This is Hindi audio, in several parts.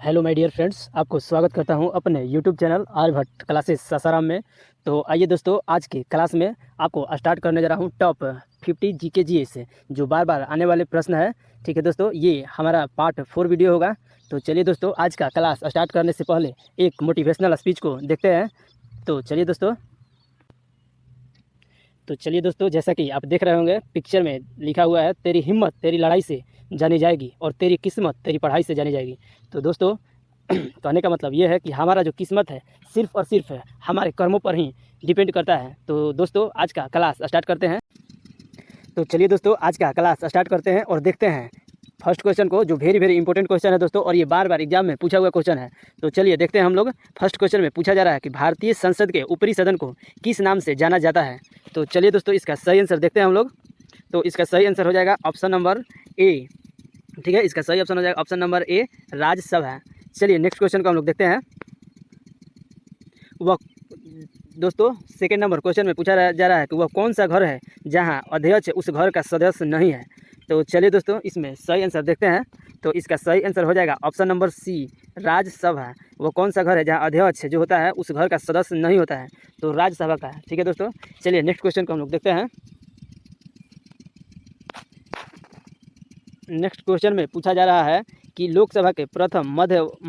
हेलो माय डियर फ्रेंड्स, आपको स्वागत करता हूं अपने YouTube channel Aryabhatta classes Sasaram में। तो आइए दोस्तों, आज की क्लास में आपको स्टार्ट करने जा रहा हूं टॉप 50 जीके जीएस से, जो बार बार आने वाले प्रश्न है। ठीक है दोस्तों, ये हमारा पार्ट 4 वीडियो होगा। तो चलिए दोस्तों, आज का क्लास स्टार्ट करने से पहले एक मोटिवेशनल स्पीच को देखते हैं। तो चलिए दोस्तों, जैसा कि आप देख रहे होंगे पिक्चर में लिखा हुआ है, तेरी हिम्मत तेरी लड़ाई से जानी जाएगी और तेरी किस्मत तेरी पढ़ाई से जानी जाएगी। तो दोस्तों कहने का मतलब ये है कि हमारा जो किस्मत है सिर्फ़ और सिर्फ हमारे कर्मों पर ही डिपेंड करता है। तो दोस्तों, आज का क्लास स्टार्ट करते हैं। तो चलिए दोस्तों, आज का क्लास स्टार्ट करते हैं और देखते हैं फर्स्ट क्वेश्चन को, जो वेरी वेरी इंपॉर्टेंट क्वेश्चन है दोस्तों, और ये बार बार एग्जाम में पूछा हुआ क्वेश्चन है। तो चलिए देखते हैं हम लोग। फर्स्ट क्वेश्चन में पूछा जा रहा है कि भारतीय संसद के ऊपरी सदन को किस नाम से जाना जाता है। तो चलिए दोस्तों, इसका सही आंसर देखते हैं हम लोग। तो इसका सही आंसर हो जाएगा ऑप्शन नंबर ए। ठीक है, इसका सही ऑप्शन हो जाएगा ऑप्शन नंबर ए, राज्यसभा। चलिए नेक्स्ट क्वेश्चन को हम लोग देखते हैं। वह दोस्तों सेकेंड नंबर क्वेश्चन में पूछा जा रहा है कि वह कौन सा घर है जहां अध्यक्ष उस घर का सदस्य नहीं है। तो चलिए दोस्तों, इसमें सही आंसर देखते हैं। तो इसका सही आंसर हो जाएगा ऑप्शन नंबर सी, राज्यसभा। वो कौन सा घर है जहां अध्यक्ष जो होता है उस घर का सदस्य नहीं होता है, तो राज्यसभा का है। ठीक है दोस्तों, चलिए नेक्स्ट क्वेश्चन को हम लोग देखते हैं। नेक्स्ट क्वेश्चन में पूछा जा रहा है कि लोकसभा के प्रथम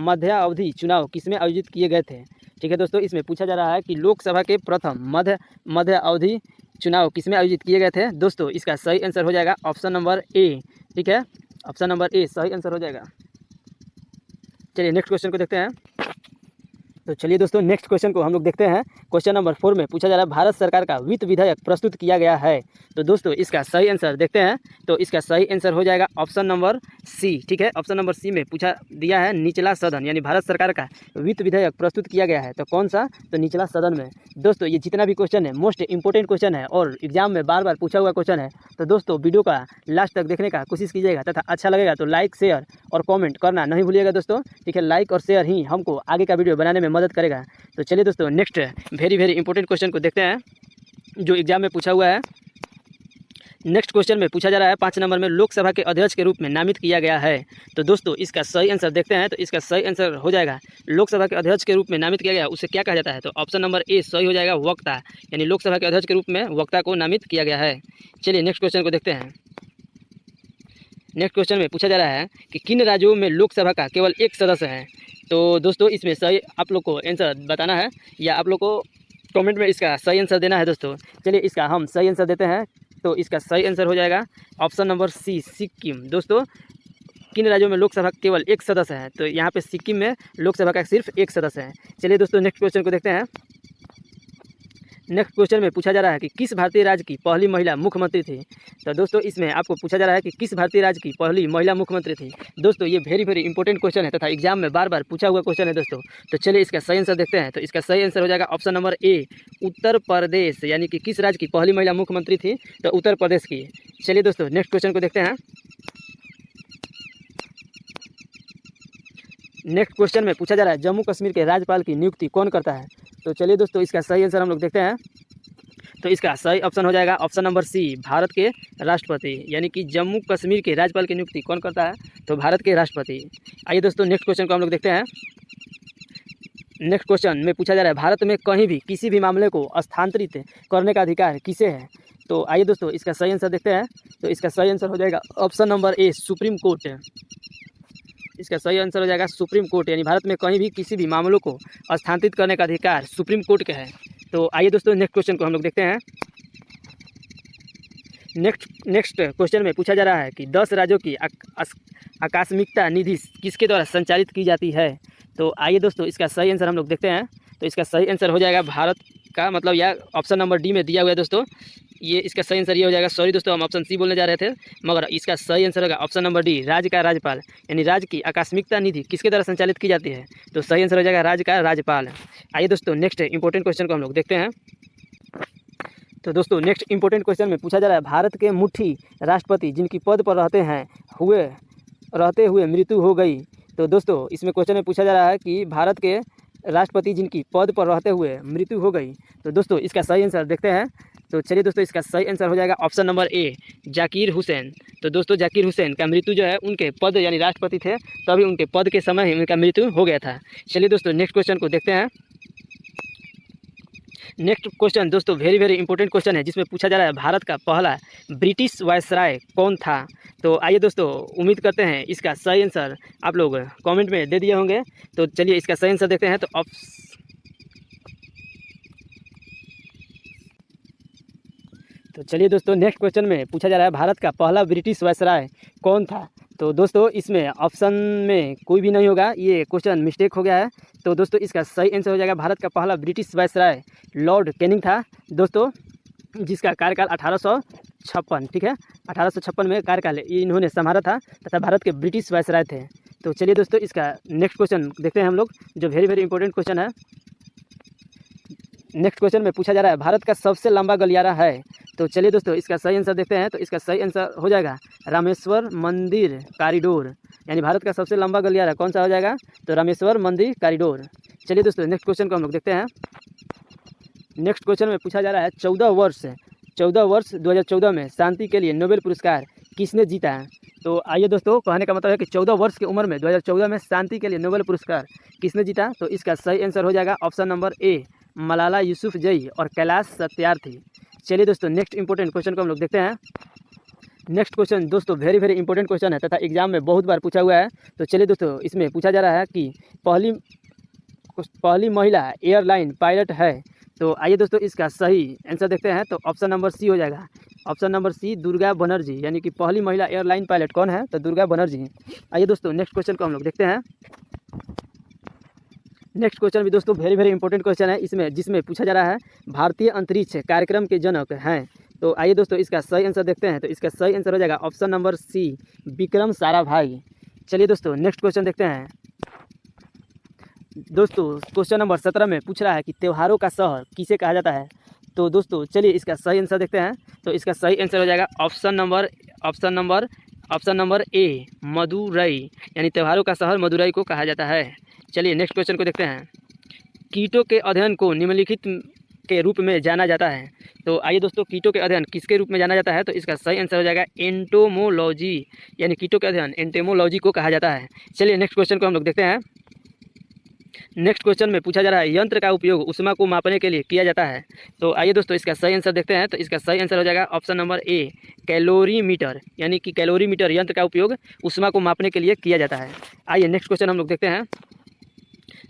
मध्यावधि चुनाव किसमें आयोजित किए गए थे। ठीक है दोस्तों, इसमें पूछा जा रहा है कि लोकसभा के प्रथम मध्यावधि चुनाव किसमें आयोजित किए गए थे। दोस्तों इसका सही आंसर हो जाएगा ऑप्शन नंबर ए। ठीक है, ऑप्शन नंबर ए सही आंसर हो जाएगा। चलिए नेक्स्ट क्वेश्चन को देखते हैं। तो चलिए दोस्तों, नेक्स्ट क्वेश्चन को हम लोग देखते हैं। क्वेश्चन नंबर 4 में पूछा जा रहा है भारत सरकार का वित्त विधेयक प्रस्तुत किया गया है। तो दोस्तों इसका सही आंसर देखते हैं। तो इसका सही आंसर हो जाएगा ऑप्शन नंबर सी। ठीक है, ऑप्शन नंबर सी में पूछा दिया है निचला सदन, यानी भारत सरकार का वित्त विधेयक प्रस्तुत किया गया है। तो कौन सा, तो निचला सदन में। दोस्तों ये जितना भी क्वेश्चन है मोस्ट इंपॉर्टेंट क्वेश्चन है और एग्जाम में बार बार पूछा हुआ क्वेश्चन है। तो दोस्तों वीडियो का लास्ट तक देखने का कोशिश कीजिएगा, तथा अच्छा लगेगा तो लाइक शेयर और कॉमेंट करना नहीं भूलिएगा दोस्तों। ठीक है, लाइक और शेयर ही हमको आगे का वीडियो बनाने में मदद करेगा। तो चलिए दोस्तों, next very very important question को देखते हैं, जो एग्जाम में पूछा हुआ है। नेक्स्ट क्वेश्चन में पूछा जा रहा है 5 नंबर में लोकसभा के अध्यक्ष के रूप में नामित किया गया है। तो दोस्तों इसका सही आंसर देखते हैं। तो इसका सही आंसर हो जाएगा लोकसभा के अध्यक्ष के रूप में नामित किया गया, उसे क्या कहा जाता है। तो ऑप्शन नंबर ए सही हो जाएगा, वक्ता। यानी लोकसभा के अध्यक्ष के रूप में वक्ता को नामित किया गया है। चलिए नेक्स्ट क्वेश्चन को देखते हैं। नेक्स्ट क्वेश्चन में पूछा जा रहा है कि किन राज्यों में लोकसभा का केवल एक सदस्य है। तो दोस्तों इसमें सही आप लोग को आंसर बताना है, या आप लोग को कमेंट में इसका सही आंसर देना है दोस्तों। चलिए इसका हम सही आंसर देते हैं। तो इसका सही आंसर हो जाएगा ऑप्शन नंबर सी, सिक्किम। दोस्तों किन राज्यों में लोकसभा केवल एक सदस्य है, तो यहाँ पे सिक्किम में लोकसभा का सिर्फ एक सदस्य है। चलिए दोस्तों नेक्स्ट क्वेश्चन को देखते हैं। नेक्स्ट क्वेश्चन में पूछा जा रहा है कि किस भारतीय राज्य की पहली महिला मुख्यमंत्री थी। तो दोस्तों इसमें आपको पूछा जा रहा है कि किस भारतीय राज्य की पहली महिला मुख्यमंत्री थी। दोस्तों ये वेरी वेरी इंपॉर्टेंट क्वेश्चन है तथा एग्जाम में बार बार पूछा हुआ क्वेश्चन है दोस्तों। तो चलिए इसका सही आंसर देखते हैं। तो इसका सही आंसर हो जाएगा option number A, Uttar Pradesh. यानी कि किस राज्य की पहली महिला मुख्यमंत्री थी, तो उत्तर प्रदेश की। चलिए दोस्तों नेक्स्ट क्वेश्चन को देखते हैं। नेक्स्ट क्वेश्चन में पूछा जा रहा है जम्मू कश्मीर के राज्यपाल की नियुक्ति कौन करता है। तो चलिए दोस्तों इसका सही आंसर हम लोग देखते हैं। तो इसका सही ऑप्शन हो जाएगा ऑप्शन नंबर सी, भारत के राष्ट्रपति। यानी कि जम्मू कश्मीर के राज्यपाल की नियुक्ति कौन करता है, तो भारत के राष्ट्रपति। आइए दोस्तों नेक्स्ट क्वेश्चन को हम लोग देखते हैं। नेक्स्ट क्वेश्चन में पूछा जा रहा है भारत में कहीं भी किसी भी मामले को स्थानांतरित करने का अधिकार किसे है। तो आइए दोस्तों इसका सही आंसर देखते हैं। तो इसका सही आंसर हो जाएगा option number A, supreme court. इसका सही आंसर हो जाएगा सुप्रीम कोर्ट। यानी भारत में कहीं भी किसी भी मामलों को स्थानांतरित करने का अधिकार सुप्रीम कोर्ट का है। तो आइए दोस्तों नेक्स्ट क्वेश्चन को हम लोग देखते हैं। नेक्स्ट क्वेश्चन में पूछा जा रहा है कि 10 राज्यों की आकस्मिकता निधि किसके द्वारा संचालित की जाती है। तो आइए दोस्तों इसका सही आंसर हम लोग देखते हैं। तो इसका सही आंसर हो जाएगा भारत का, मतलब या ऑप्शन नंबर डी में दिया हुआ है दोस्तों। ये इसका सही आंसर ये हो जाएगा। सॉरी दोस्तों, हम ऑप्शन सी बोलने जा रहे थे, मगर इसका सही आंसर होगा ऑप्शन नंबर डी, राज्य का राज्यपाल। यानी राज्य की आकस्मिकता निधि किसके द्वारा संचालित की जाती है, तो सही आंसर हो जाएगा राज्य का राज्यपाल। आइए दोस्तों नेक्स्ट इंपॉर्टेंट क्वेश्चन को हम लोग देखते हैं। तो दोस्तों नेक्स्ट इंपॉर्टेंट क्वेश्चन में पूछा जा रहा है भारत के मुख्य राष्ट्रपति जिनकी पद पर रहते हुए मृत्यु हो गई। तो दोस्तों इसमें क्वेश्चन में पूछा जा रहा है कि भारत के राष्ट्रपति जिनकी पद पर रहते हुए मृत्यु हो गई। तो दोस्तों इसका सही आंसर देखते हैं। तो चलिए दोस्तों इसका सही आंसर हो जाएगा option number A, Zakir Hussain. तो दोस्तों जाकिर हुसैन का मृत्यु जो है उनके पद यानी राष्ट्रपति थे तभी उनके पद के समय ही उनका मृत्यु हो गया था। चलिए दोस्तों नेक्स्ट क्वेश्चन को देखते हैं। नेक्स्ट क्वेश्चन दोस्तों वेरी इंपॉर्टेंट क्वेश्चन है, जिसमें पूछा जा रहा है भारत का पहला ब्रिटिश वायसराय कौन था। तो आइए दोस्तों उम्मीद करते हैं इसका सही आंसर आप लोग कमेंट में दे दिए होंगे। तो चलिए इसका सही आंसर देखते हैं। तो चलिए दोस्तों नेक्स्ट क्वेश्चन में पूछा जा रहा है भारत का पहला ब्रिटिश वायसराय कौन था। तो दोस्तों इसमें ऑप्शन में कोई भी नहीं होगा, ये क्वेश्चन मिस्टेक हो गया है। तो दोस्तों इसका सही आंसर हो जाएगा भारत का पहला ब्रिटिश वायसराय लॉर्ड कैनिंग था दोस्तों, जिसका कार्यकाल 1856, ठीक है, 1856 में कार्यकाल इन्होंने संभाला था तथा भारत के ब्रिटिश वायसराय थे। तो चलिए दोस्तों इसका नेक्स्ट क्वेश्चन देखते हैं हम लोग, जो वेरी इंपॉर्टेंट क्वेश्चन है। नेक्स्ट क्वेश्चन में पूछा जा रहा है भारत का सबसे लंबा गलियारा है। तो चलिए दोस्तों इसका सही आंसर देखते हैं। तो इसका सही आंसर हो जाएगा रामेश्वर मंदिर कॉरिडोर, यानी भारत का सबसे लंबा गलियारा कौन सा हो जाएगा, तो रामेश्वर मंदिर कॉरिडोर। चलिए दोस्तों नेक्स्ट क्वेश्चन को हम लोग देखते हैं। नेक्स्ट क्वेश्चन में पूछा जा रहा है 14 वर्ष 2014 में शांति के लिए नोबेल पुरस्कार किसने जीता है। तो आइए दोस्तों कहने का मतलब है कि 14 वर्ष की उम्र में 2014 में शांति के लिए नोबेल पुरस्कार किसने जीता। तो इसका सही आंसर हो जाएगा option number A, Malala Yousafzai और कैलाश सत्यार्थी। चलिए दोस्तों नेक्स्ट इंपॉर्टेंट क्वेश्चन को हम लोग देखते हैं। नेक्स्ट क्वेश्चन दोस्तों वेरी इंपॉर्टेंट क्वेश्चन है तथा एग्जाम में बहुत बार पूछा हुआ है। तो चलिए दोस्तों इसमें पूछा जा रहा है कि पहली महिला एयरलाइन पायलट है। तो आइए दोस्तों इसका सही आंसर देखते हैं। तो ऑप्शन नंबर सी हो जाएगा, option number C Durga Banerjee, यानी कि पहली महिला एयरलाइन पायलट कौन है, तो दुर्गा बनर्जी। आइए दोस्तों नेक्स्ट क्वेश्चन को हम लोग देखते हैं। नेक्स्ट क्वेश्चन भी दोस्तों वेरी इंपॉर्टेंट क्वेश्चन है, जिसमें पूछा जा रहा है भारतीय अंतरिक्ष कार्यक्रम के जनक हैं। तो आइए दोस्तों इसका सही आंसर देखते हैं। तो इसका सही आंसर हो जाएगा option number C, Vikram Sarabhai. चलिए दोस्तों नेक्स्ट क्वेश्चन देखते हैं। दोस्तों क्वेश्चन नंबर 17 में पूछ रहा है कि त्योहारों का शहर किसे कहा जाता है। तो दोस्तों चलिए इसका सही आंसर देखते हैं। तो इसका सही आंसर हो जाएगा ऑप्शन नंबर ए, मदुरई, यानी त्योहारों का शहर मदुरई को कहा जाता है। चलिए नेक्स्ट क्वेश्चन को देखते हैं। कीटों के अध्ययन को निम्नलिखित के रूप में जाना जाता है। तो आइए दोस्तों कीटों के अध्ययन किसके रूप में जाना जाता है। तो इसका सही आंसर हो जाएगा एंटोमोलॉजी, यानी कीटों के अध्ययन एंटोमोलॉजी को कहा जाता है। चलिए नेक्स्ट क्वेश्चन को हम लोग देखते हैं। नेक्स्ट क्वेश्चन में पूछा जा रहा है यंत्र का उपयोग ऊष्मा को मापने के लिए किया जाता है। तो आइए दोस्तों इसका सही आंसर देखते हैं। तो इसका सही आंसर हो जाएगा ऑप्शन नंबर ए, कैलोरीमीटर, यानी कि कैलोरीमीटर यंत्र का उपयोग ऊष्मा को मापने के लिए किया जाता है। आइए नेक्स्ट क्वेश्चन हम लोग देखते हैं।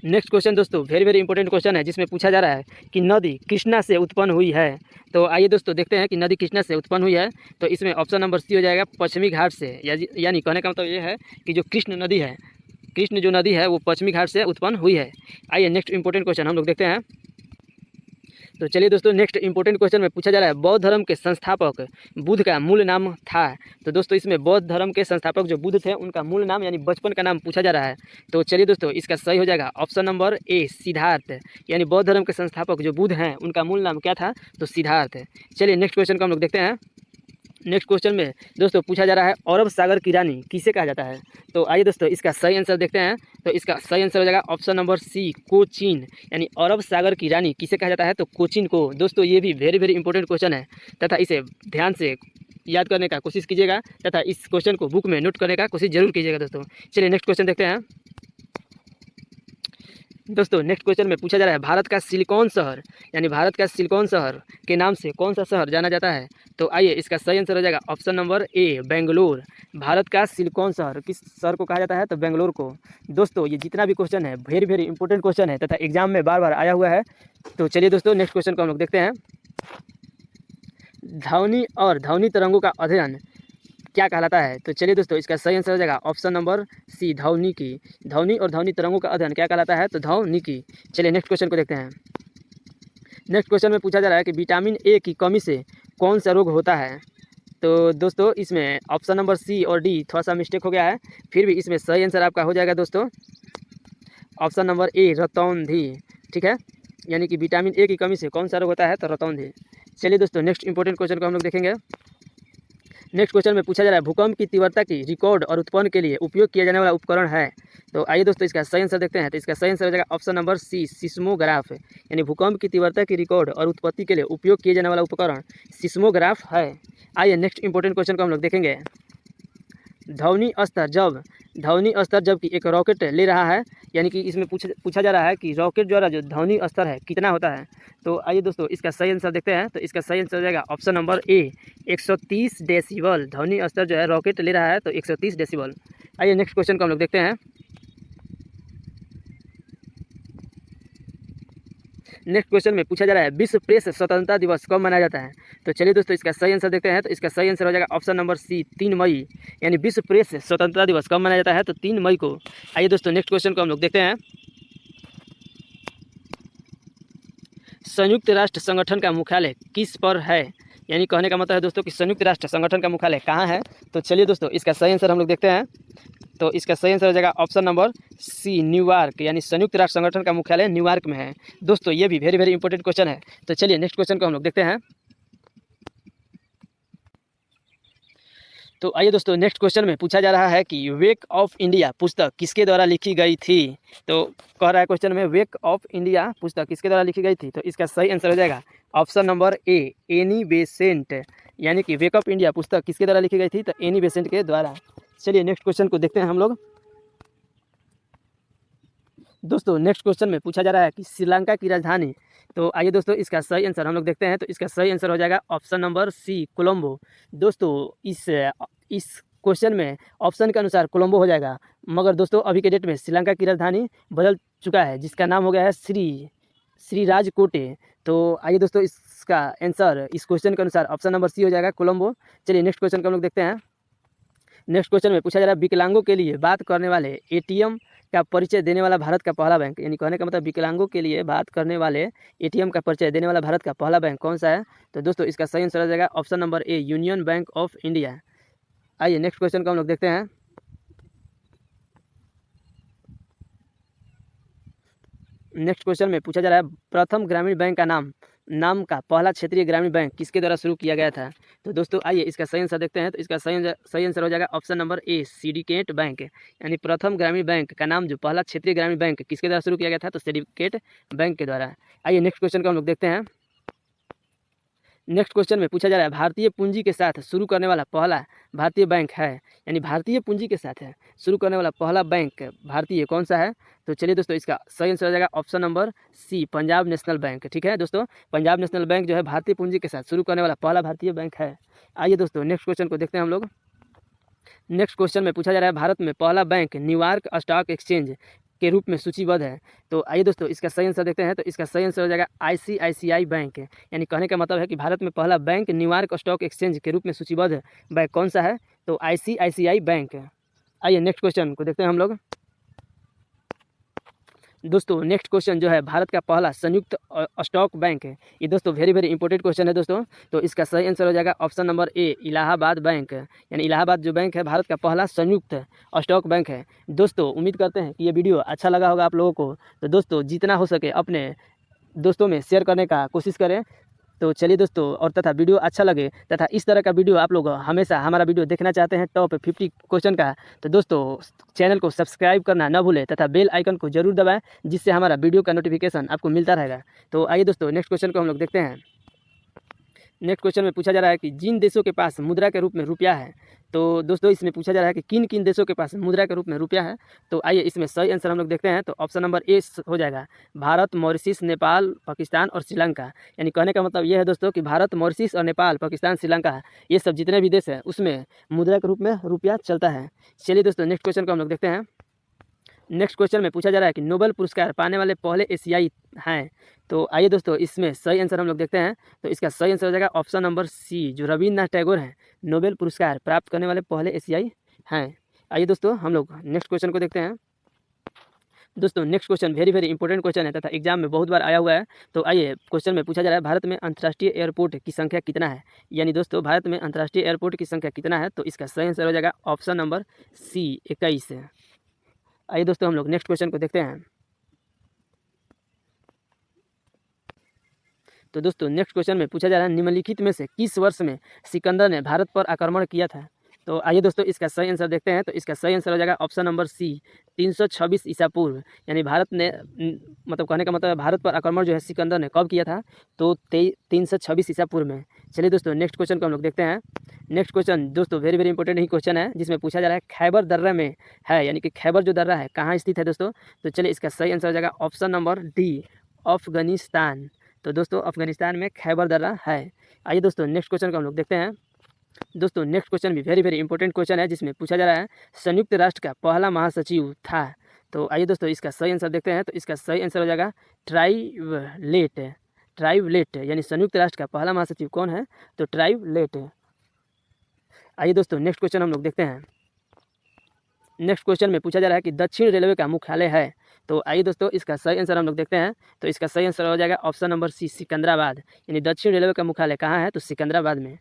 नेक्स्ट क्वेश्चन दोस्तों वेरी इंपॉर्टेंट क्वेश्चन है, जिसमें पूछा जा रहा है कि नदी कृष्णा से उत्पन्न हुई है। तो आइए दोस्तों देखते हैं कि नदी कृष्णा से उत्पन्न हुई है। तो इसमें ऑप्शन नंबर सी हो जाएगा पश्चिमी घाट से, यानी कहने का मतलब ये है कि जो कृष्ण जो नदी है वो पश्चिमी घाट से उत्पन्न हुई है। आइए नेक्स्ट इंपॉर्टेंट क्वेश्चन हम लोग देखते हैं। तो चलिए दोस्तों नेक्स्ट इंपॉर्टेंट क्वेश्चन में पूछा जा रहा है बौद्ध धर्म के संस्थापक बुद्ध का मूल नाम था। तो दोस्तों इसमें बौद्ध धर्म के संस्थापक जो बुद्ध थे उनका मूल नाम यानी बचपन का नाम पूछा जा रहा है। तो चलिए दोस्तों इसका सही हो जाएगा ऑप्शन नंबर ए, सिद्धार्थ, यानी बौद्ध धर्म के संस्थापक जो बुद्ध हैं उनका मूल नाम क्या था, तो सिद्धार्थ। चलिए नेक्स्ट क्वेश्चन को हम लोग देखते हैं। नेक्स्ट क्वेश्चन में दोस्तों पूछा जा रहा है अरब सागर की रानी किसे कहा जाता है। तो आइए दोस्तों इसका सही आंसर देखते हैं। तो इसका सही आंसर हो जाएगा ऑप्शन नंबर सी, कोचीन, यानी अरब सागर की रानी किसे कहा जाता है, तो कोचीन को। दोस्तों ये भी वेरी इंपॉर्टेंट क्वेश्चन है तथा इसे ध्यान से याद करने का कोशिश कीजिएगा तथा इस क्वेश्चन को बुक में नोट करने का कोशिश जरूर कीजिएगा दोस्तों। चलिए नेक्स्ट क्वेश्चन देखते हैं। दोस्तों नेक्स्ट क्वेश्चन में पूछा जा रहा है भारत का सिलिकॉन शहर, यानी भारत का सिलिकॉन शहर के नाम से कौन सा शहर जाना जाता है। तो आइए इसका सही आंसर हो जाएगा option number A, Bangalore. Bharat का सिलिकॉन शहर किस शहर को कहा जाता है, तो बेंगलोर को। दोस्तों ये जितना भी क्वेश्चन है वेरी इंपॉर्टेंट क्वेश्चन है तथा एग्जाम में बार आया हुआ है। तो चलिए दोस्तों नेक्स्ट क्वेश्चन को हम लोग देखते हैं। ध्वनि और ध्वनि तरंगों का अध्ययन क्या कहलाता है। तो चलिए दोस्तों इसका सही आंसर हो जाएगा ऑप्शन नंबर सी, ध्वनिकी। ध्वनि और ध्वनि तरंगों का अध्ययन क्या कहलाता है, तो ध्वनिकी। चलिए नेक्स्ट क्वेश्चन को देखते हैं। नेक्स्ट क्वेश्चन में पूछा जा रहा है कि विटामिन ए की कमी से कौन सा रोग होता है। तो दोस्तों इसमें ऑप्शन नंबर सी और डी थोड़ा सा मिस्टेक हो गया है, फिर भी इसमें सही आंसर आपका हो जाएगा दोस्तों ऑप्शन नंबर ए, रतौंधी, ठीक है, यानी कि विटामिन ए की कमी से कौन सा रोग होता है, तो रतौंधी। चलिए दोस्तों नेक्स्ट इंपॉर्टेंट क्वेश्चन को हम लोग देखेंगे। नेक्स्ट क्वेश्चन में पूछा जा रहा है भूकंप की तीव्रता की रिकॉर्ड और उत्पन्न के लिए उपयोग किया जाने वाला उपकरण है। तो आइए दोस्तों इसका सही आंसर देखते हैं। तो इसका सही आंसर हो जाएगा ऑप्शन नंबर सी, सिस्मोग्राफ। यानी भूकंप की तीव्रता की रिकॉर्ड और उत्पत्ति के लिए उपयोग किए जाने वाला उपकरण सिस्मोग्राफ है। आइए नेक्स्ट इंपॉर्टेंट क्वेश्चन को हम लोग देखेंगे। ध्वनि स्तर जबकि एक रॉकेट ले रहा है, यानी कि इसमें पूछा जा रहा है कि रॉकेट द्वारा जो ध्वनि स्तर है कितना होता है। तो आइए दोस्तों इसका सही आंसर देखते हैं। तो इसका सही आंसर हो जाएगा ऑप्शन नंबर ए, 130 डेसिबल। ध्वनि स्तर जो है रॉकेट ले रहा है तो 130 डेसिबल। आइए नेक्स्ट क्वेश्चन को हम लोग देखते हैं। नेक्स्ट क्वेश्चन में पूछा जा रहा है विश्व प्रेस स्वतंत्रता दिवस कब मनाया जाता है। तो चलिए दोस्तों इसका सही आंसर देखते हैं। तो इसका सही आंसर हो जाएगा ऑप्शन नंबर सी, 3 मई। यानी विश्व प्रेस स्वतंत्रता दिवस कब मनाया जाता है, तो 3 मई को। आइए दोस्तों नेक्स्ट क्वेश्चन को हम लोग देखते हैं। संयुक्त राष्ट्र संगठन का मुख्यालय किस पर है। यानी कहने का मतलब है दोस्तों कि संयुक्त राष्ट्र संगठन का मुख्यालय कहाँ है। तो चलिए दोस्तों इसका सही आंसर हम लोग देखते हैं। तो इसका सही आंसर हो जाएगा ऑप्शन नंबर सी, न्यूयॉर्क। यानी संयुक्त राष्ट्र संगठन का मुख्यालय न्यूयॉर्क में है। दोस्तों ये भी वेरी वेरी इंपॉर्टेंट क्वेश्चन है। तो चलिए नेक्स्ट क्वेश्चन को हम लोग देखते हैं। तो आइए दोस्तों नेक्स्ट क्वेश्चन में पूछा जा रहा है कि वेक ऑफ इंडिया पुस्तक किसके द्वारा लिखी गई थी। तो कह रहा है क्वेश्चन में वेक ऑफ इंडिया पुस्तक किसके द्वारा लिखी गई थी। तो इसका सही आंसर हो जाएगा option number A, Annie Besant. यानी कि वेक ऑफ इंडिया पुस्तक किसके द्वारा लिखी गई थी, तो एनी बेसेंट के द्वारा। चलिए नेक्स्ट क्वेश्चन को देखते हैं हम लोग। दोस्तों नेक्स्ट क्वेश्चन में पूछा जा रहा है कि श्रीलंका की राजधानी। तो आइए दोस्तों इसका सही आंसर हम लोग देखते हैं। तो इसका सही आंसर हो जाएगा ऑप्शन नंबर सी, कोलंबो। दोस्तों इस क्वेश्चन में ऑप्शन के अनुसार कोलंबो हो जाएगा, मगर दोस्तों अभी के डेट में श्रीलंका की राजधानी बदल चुका है, जिसका नाम हो गया है श्रीराजकोटे। तो आइए दोस्तों इसका आंसर इस क्वेश्चन के अनुसार ऑप्शन नंबर सी हो जाएगा, कोलंबो। चलिए नेक्स्ट क्वेश्चन को हम लोग देखते हैं। नेक्स्ट क्वेश्चन में पूछा जा रहा है विकलांगों के लिए बात करने वाले एटीएम का परिचय देने वाला भारत का पहला बैंक। यानी कहने का मतलब विकलांगों के लिए बात करने वाले एटीएम का परिचय देने वाला भारत का पहला बैंक कौन सा है। तो दोस्तों इसका सही आंसर हो जाएगा option number A, union bank of India. आइए नेक्स्ट क्वेश्चन को हम लोग देखते हैं। नेक्स्ट क्वेश्चन में पूछा जा रहा है प्रथम ग्रामीण बैंक का नाम का पहला क्षेत्रीय ग्रामीण बैंक किसके द्वारा शुरू किया गया था। तो दोस्तों आइए इसका सही आंसर देखते हैं। तो इसका सही आंसर हो जाएगा option number A, syndicate bank. यानी प्रथम ग्रामीण बैंक का नाम जो पहला क्षेत्रीय ग्रामीण बैंक किसके द्वारा शुरू किया गया था, तो सिंडिकेट बैंक के द्वारा। आइए नेक्स्ट क्वेश्चन को हम लोग देखते हैं। नेक्स्ट क्वेश्चन में पूछा जा रहा है भारतीय पूंजी के साथ शुरू करने वाला पहला भारतीय बैंक है। यानी भारतीय पूंजी के साथ शुरू करने वाला पहला बैंक भारतीय कौन सा है। तो चलिए दोस्तों इसका सही आंसर हो जाएगा option number C, Punjab National Bank. ठीक है दोस्तों, पंजाब नेशनल बैंक जो है भारतीय पूंजी के साथ शुरू करने वाला पहला भारतीय बैंक है। आइए दोस्तों नेक्स्ट क्वेश्चन को देखते हैं हम लोग। नेक्स्ट क्वेश्चन में पूछा जा रहा है भारत में पहला बैंक न्यूयॉर्क स्टॉक एक्सचेंज के रूप में सूचीबद्ध है। तो आइए दोस्तों इसका सही आंसर देखते हैं। तो इसका सही आंसर हो जाएगा आईसीआईसीआई बैंक। यानी कहने का मतलब है कि भारत में पहला बैंक न्यूयॉर्क स्टॉक एक्सचेंज के रूप में सूचीबद्ध बैंक कौन सा है, तो आईसीआईसीआई बैंक। आइए नेक्स्ट क्वेश्चन को देखते हैं हम लोग। दोस्तों नेक्स्ट क्वेश्चन जो है भारत का पहला संयुक्त स्टॉक बैंक है। ये दोस्तों वेरी वेरी इंपॉर्टेंट क्वेश्चन है दोस्तों। तो इसका सही आंसर हो जाएगा option number A, Allahabad bank. यानी इलाहाबाद जो बैंक है भारत का पहला संयुक्त स्टॉक बैंक है। दोस्तों उम्मीद करते हैं कि ये वीडियो अच्छा लगा होगा आप लोगों को। तो दोस्तों जितना हो सके अपने दोस्तों में शेयर करने का कोशिश करें। तो चलिए दोस्तों, और तथा वीडियो अच्छा लगे तथा इस तरह का वीडियो आप लोग हमेशा हमारा वीडियो देखना चाहते हैं टॉप 50 क्वेश्चन का, तो दोस्तों चैनल को सब्सक्राइब करना न भूलें तथा बेल आइकन को जरूर दबाएं, जिससे हमारा वीडियो का नोटिफिकेशन आपको मिलता रहेगा। तो आइए दोस्तों नेक्स्ट क्वेश्चन को हम लोग देखते हैं। नेक्स्ट क्वेश्चन में पूछा जा रहा है कि जिन देशों के पास मुद्रा के रूप में रुपया है। तो दोस्तों इसमें पूछा जा रहा है कि किन किन देशों के पास मुद्रा के रूप में रुपया है। तो आइए इसमें सही आंसर हम लोग देखते हैं। तो ऑप्शन नंबर ए हो जाएगा भारत, मॉरिशस, नेपाल, पाकिस्तान और श्रीलंका। यानी कहने का मतलब ये है दोस्तों कि भारत, मॉरिशस और नेपाल, पाकिस्तान, श्रीलंका, ये सब जितने भी देश हैं उसमें मुद्रा के रूप में रुपया चलता है। चलिए दोस्तों नेक्स्ट क्वेश्चन को हम लोग देखते हैं। नेक्स्ट क्वेश्चन में पूछा जा रहा है कि नोबेल पुरस्कार पाने वाले पहले एशियाई हैं। तो आइए दोस्तों इसमें सही आंसर हम लोग देखते हैं। तो इसका सही आंसर हो जाएगा ऑप्शन नंबर सी, जो रविन्द्रनाथ टैगोर हैं, नोबेल पुरस्कार प्राप्त करने वाले पहले एशियाई हैं। आइए दोस्तों हम लोग नेक्स्ट क्वेश्चन को देखते हैं। दोस्तों next question very very important question है तथा एग्जाम में बहुत बार आया हुआ है। तो आइए क्वेश्चन में पूछा जा रहा है भारत में अंतर्राष्ट्रीय एयरपोर्ट की संख्या कितना है। यानी दोस्तों भारत में अंतर्राष्ट्रीय एयरपोर्ट की संख्या कितना है। तो इसका सही आंसर हो जाएगा ऑप्शन नंबर सी, 21। आइए दोस्तों हम लोग नेक्स्ट क्वेश्चन को देखते हैं। तो दोस्तों नेक्स्ट क्वेश्चन में पूछा जा रहा है निम्नलिखित में से किस वर्ष में सिकंदर ने भारत पर आक्रमण किया था। तो आइए दोस्तों इसका सही आंसर देखते हैं। तो इसका सही आंसर हो जाएगा ऑप्शन नंबर सी 326 ईसा पूर्व। यानी भारत ने मतलब कहने का मतलब है भारत पर आक्रमण जो है सिकंदर ने कब किया था, तो 326 ईसा पूर्व में। चलिए दोस्तों नेक्स्ट क्वेश्चन को हम लोग देखते हैं। नेक्स्ट क्वेश्चन दोस्तों वेरी वेरी इंपॉर्टेंट ही क्वेश्चन है, जिसमें पूछा जा रहा है खैबर दर्रा में है, यानी कि खैबर जो दर्रा है कहाँ स्थित है दोस्तों। तो चलिए इसका सही आंसर हो जाएगा ऑप्शन नंबर डी अफगानिस्तान। तो दोस्तों अफगानिस्तान में खैबर दर्रा है। आइए दोस्तों नेक्स्ट क्वेश्चन को हम लोग देखते हैं। दोस्तों नेक्स्ट क्वेश्चन भी वेरी वेरी इंपॉर्टेंट क्वेश्चन है, जिसमें पूछा जा रहा है संयुक्त राष्ट्र का पहला महासचिव था। तो आइए दोस्तों इसका सही आंसर देखते हैं। तो इसका सही आंसर हो जाएगा ट्राइवलेट, यानी संयुक्त राष्ट्र का पहला महासचिव कौन है, तो ट्राइवलेट। आइए दोस्तों नेक्स्ट क्वेश्चन हम लोग देखते हैं। नेक्स्ट क्वेश्चन में पूछा जा रहा है कि दक्षिण रेलवे का मुख्यालय है। तो आइए दोस्तों इसका सही आंसर हम लोग देखते हैं। तो इसका सही आंसर हो जाएगा ऑप्शन नंबर सी सिकंदराबाद, यानी दक्षिण रेलवे का मुख्यालय कहाँ है, तो सिकंदराबाद में।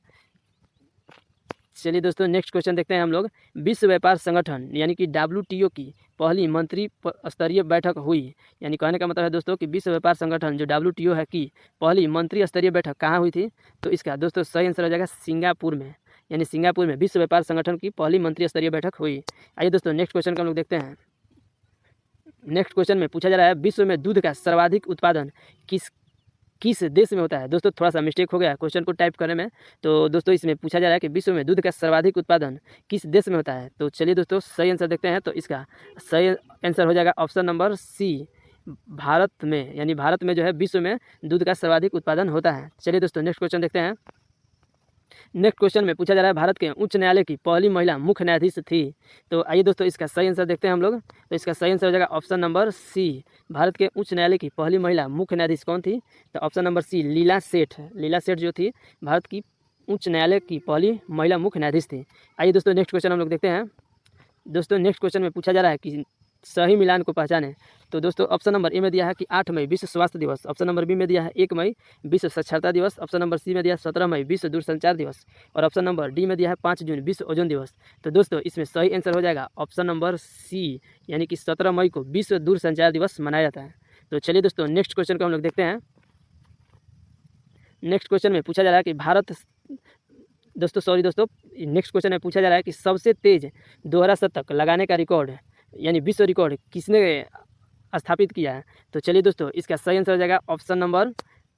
चलिए दोस्तों नेक्स्ट क्वेश्चन देखते हैं हम लोग। विश्व व्यापार संगठन यानी कि WTO की पहली मंत्री स्तरीय बैठक हुई, यानी कहने का मतलब है दोस्तों कि विश्व व्यापार संगठन जो WTO है की पहली मंत्री स्तरीय बैठक कहाँ हुई थी। तो इसका दोस्तों सही आंसर हो जाएगा सिंगापुर में, यानी सिंगापुर में विश्व व्यापार संगठन की पहली मंत्री स्तरीय बैठक हुई। आइए दोस्तों नेक्स्ट क्वेश्चन को हम लोग देखते हैं। नेक्स्ट क्वेश्चन में पूछा जा रहा है विश्व में दूध का सर्वाधिक उत्पादन किस देश में होता है। दोस्तों थोड़ा सा मिस्टेक हो गया क्वेश्चन को टाइप करने में। तो दोस्तों इसमें पूछा जा रहा है कि विश्व में दूध का सर्वाधिक उत्पादन किस देश में होता है। तो चलिए दोस्तों सही आंसर देखते हैं। तो इसका सही आंसर हो जाएगा ऑप्शन नंबर सी भारत में, यानी भारत में जो है विश्व में दूध का सर्वाधिक उत्पादन होता है। चलिए दोस्तों नेक्स्ट क्वेश्चन देखते हैं। नेक्स्ट क्वेश्चन में पूछा जा रहा है भारत के उच्च न्यायालय की पहली महिला मुख्य न्यायाधीश थी। तो आइए दोस्तों इसका सही आंसर देखते हैं हम लोग। तो इसका सही आंसर हो जाएगा ऑप्शन नंबर सी भारत के उच्च न्यायालय की पहली महिला मुख्य न्यायाधीश कौन थी, तो ऑप्शन नंबर सी लीला सेठ जो थी भारत की उच्च न्यायालय की पहली महिला मुख्य न्यायाधीश थी। आइए दोस्तों नेक्स्ट क्वेश्चन हम लोग देखते हैं। दोस्तों नेक्स्ट क्वेश्चन में पूछा जा रहा है कि सही मिलान को पहचानें। तो दोस्तों ऑप्शन नंबर ए में दिया है कि 8 मई विश्व स्वास्थ्य दिवस, ऑप्शन नंबर बी में दिया है 1 मई विश्व साक्षरता दिवस, ऑप्शन नंबर सी में दिया है 17 मई विश्व दूरसंचार दिवस, और ऑप्शन नंबर डी में दिया है 5 जून विश्व ओजोन दिवस। तो दोस्तों इसमें सही आंसर हो जाएगा ऑप्शन नंबर सी, यानी कि 17 मई को विश्व दूरसंचार दिवस मनाया जाता है। तो चलिए दोस्तों नेक्स्ट क्वेश्चन को हम लोग देखते हैं। नेक्स्ट क्वेश्चन में पूछा जा रहा है कि नेक्स्ट क्वेश्चन में पूछा जा रहा है कि सबसे तेज दोहरा शतक लगाने का रिकॉर्ड यानी विश्व रिकॉर्ड किसने स्थापित किया है। तो चलिए दोस्तों इसका सही आंसर हो जाएगा ऑप्शन नंबर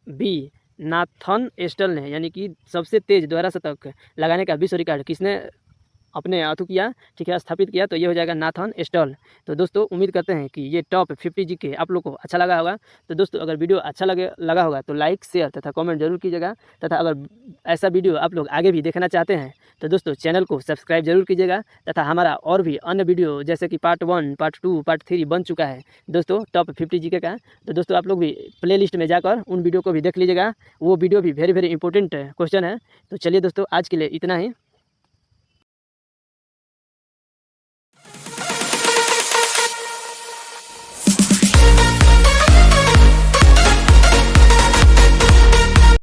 बी नाथन एस्टल ने, यानी कि सबसे तेज दोहरा शतक लगाने का विश्व रिकॉर्ड किसने अपने हाथों किया, ठीक है, स्थापित किया। तो ये हो जाएगा नाथन एस्टल। तो दोस्तों उम्मीद करते हैं कि ये टॉप 50 जीके आप लोग को अच्छा लगा होगा। तो दोस्तों अगर वीडियो अच्छा लगा होगा तो लाइक शेयर तथा कमेंट जरूर कीजिएगा, तथा अगर ऐसा वीडियो आप लोग आगे भी देखना चाहते हैं तो दोस्तों चैनल को सब्सक्राइब जरूर कीजिएगा, तथा हमारा और भी अन्य वीडियो जैसे कि पार्ट 1, पार्ट 2, पार्ट 3 बन चुका है दोस्तों टॉप 50 जीके का। तो दोस्तों आप लोग भी प्ले लिस्ट में जाकर उन वीडियो को भी देख लीजिएगा, वो वीडियो भी वेरी वेरी इंपॉर्टेंट क्वेश्चन है। तो चलिए दोस्तों आज के लिए इतना ही।